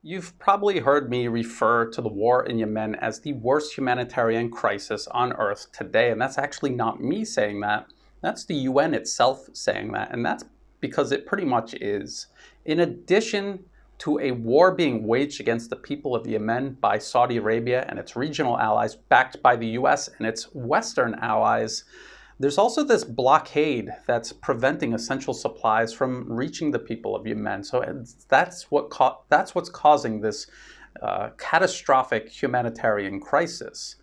You've probably heard me refer to the war in Yemen as the worst humanitarian crisis on earth today, and that's actually not me saying that. That's the UN itself saying that, and that's because it pretty much is. In addition to a war being waged against the people of Yemen by Saudi Arabia and its regional allies, backed by the US and its Western allies, there's also this blockade that's preventing essential supplies from reaching the people of Yemen. So that's what's causing this catastrophic humanitarian crisis.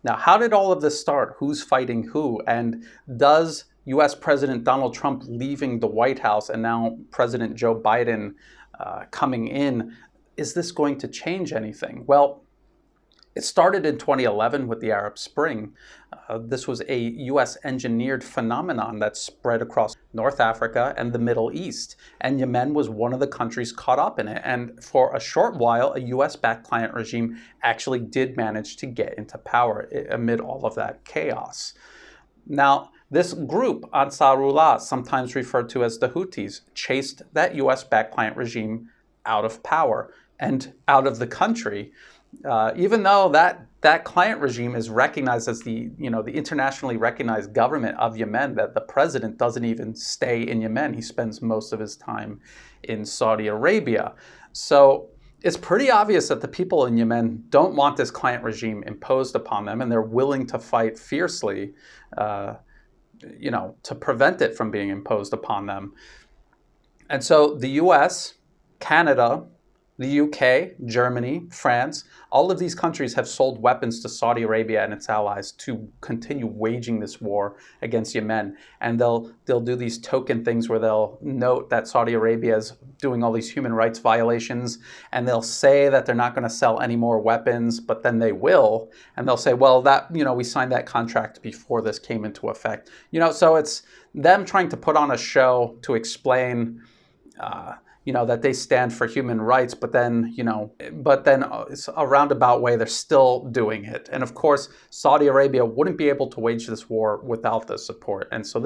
Now, how did all of this start? Who's fighting who? And does US President Donald Trump leaving the White House and now President Joe Biden coming in, is this going to change anything? Well, it started in 2011 with the Arab Spring. This was a US engineered phenomenon that spread across North Africa and the Middle East. And Yemen was one of the countries caught up in it. And for a short while, a US-backed client regime actually did manage to get into power amid all of that chaos. Now, this group, Ansarullah, sometimes referred to as the Houthis, chased that US-backed client regime out of power and out of the country. Even though that client regime is recognized as the internationally recognized government of Yemen, that the president doesn't even stay in Yemen. He spends most of his time in Saudi Arabia. So it's pretty obvious that the people in Yemen don't want this client regime imposed upon them, and they're willing to fight fiercely, to prevent it from being imposed upon them. And so the US, Canada, the UK, Germany, France, all of these countries have sold weapons to Saudi Arabia and its allies to continue waging this war against Yemen. And they'll do these token things where they'll note that Saudi Arabia is doing all these human rights violations, and they'll say that they're not going to sell any more weapons, but then they will. And they'll say, well, we signed that contract before this came into effect. So it's them trying to put on a show to explain that they stand for human rights, but then it's a roundabout way they're still doing it. And of course, Saudi Arabia wouldn't be able to wage this war without the support. And so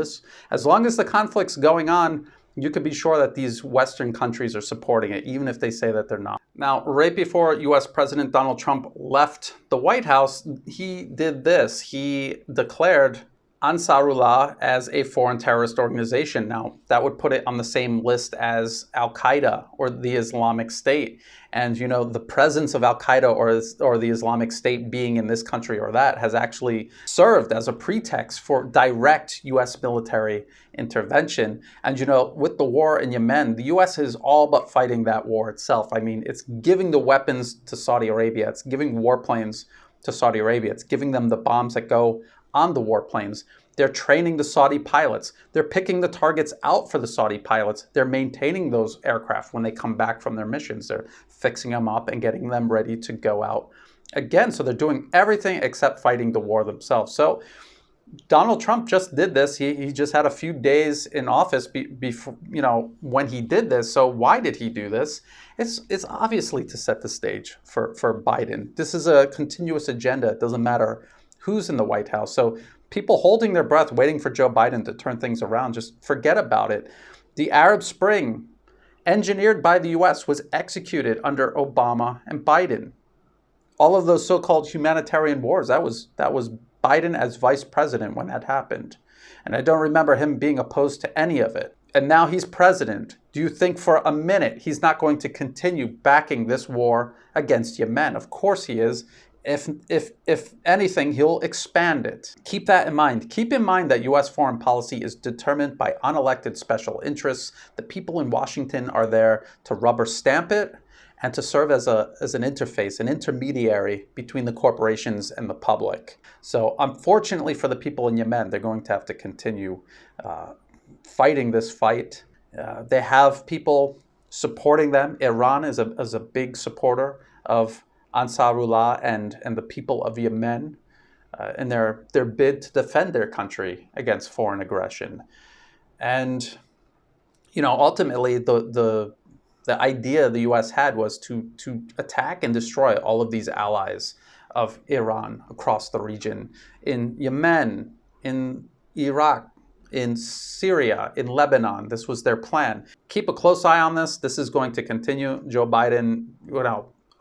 as long as the conflict's going on, you could be sure that these Western countries are supporting it, even if they say that they're not. Now, right before US President Donald Trump left the White House, he did this. He declared Ansarullah as a foreign terrorist organization. Now, that would put it on the same list as Al-Qaeda or the Islamic State. And, the presence of Al-Qaeda or the Islamic State being in this country or that has actually served as a pretext for direct US military intervention. And, with the war in Yemen, the US is all but fighting that war itself. I mean, it's giving the weapons to Saudi Arabia. It's giving warplanes to Saudi Arabia. It's giving them the bombs that go on the warplanes. They're training the Saudi pilots. They're picking the targets out for the Saudi pilots. They're maintaining those aircraft when they come back from their missions. They're fixing them up and getting them ready to go out again. So they're doing everything except fighting the war themselves. So Donald Trump just did this. He just had a few days in office before, when he did this. So why did he do this? It's obviously to set the stage for Biden. This is a continuous agenda. It doesn't matter who's in the White House. So people holding their breath, waiting for Joe Biden to turn things around, just forget about it. The Arab Spring, engineered by the US, was executed under Obama and Biden. All of those so-called humanitarian wars, that was Biden as vice president when that happened. And I don't remember him being opposed to any of it. And now he's president. Do you think for a minute he's not going to continue backing this war against Yemen? Of course he is. If anything, he'll expand it. Keep that in mind. Keep in mind that U.S. foreign policy is determined by unelected special interests. The people in Washington are there to rubber stamp it and to serve as an interface, an intermediary between the corporations and the public. So unfortunately for the people in Yemen, they're going to have to continue fighting this fight. They have people supporting them. Iran is a big supporter of Ansarullah and the people of Yemen in their bid to defend their country against foreign aggression. And ultimately the idea the US had was to attack and destroy all of these allies of Iran across the region, in Yemen, in Iraq, in Syria, in Lebanon. This was their plan. Keep a close eye on this. This is going to continue. Joe Biden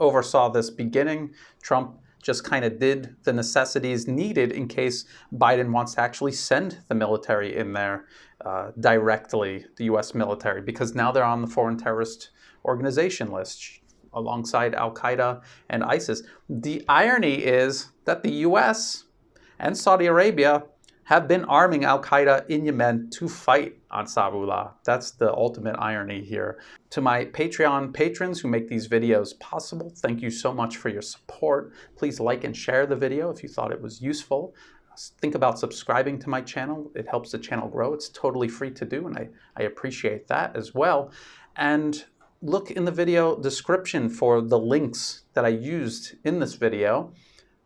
oversaw this beginning. Trump just kind of did the necessities needed in case Biden wants to actually send the military in there directly, the U.S. military, because now they're on the foreign terrorist organization list alongside Al-Qaeda and ISIS. The irony is that the U.S. and Saudi Arabia have been arming Al-Qaeda in Yemen to fight Ansarullah. That's the ultimate irony here. To my Patreon patrons who make these videos possible, thank you so much for your support. Please like and share the video if you thought it was useful. Think about subscribing to my channel. It helps the channel grow. It's totally free to do, and I appreciate that as well. And look in the video description for the links that I used in this video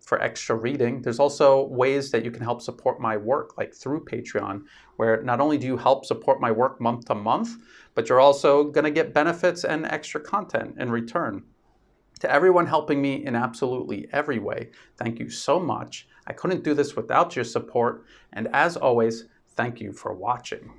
for extra reading. There's also ways that you can help support my work, like through Patreon, where not only do you help support my work month to month, but you're also going to get benefits and extra content in return. To everyone helping me in absolutely every way, thank you so much. I couldn't do this without your support, and as always, thank you for watching.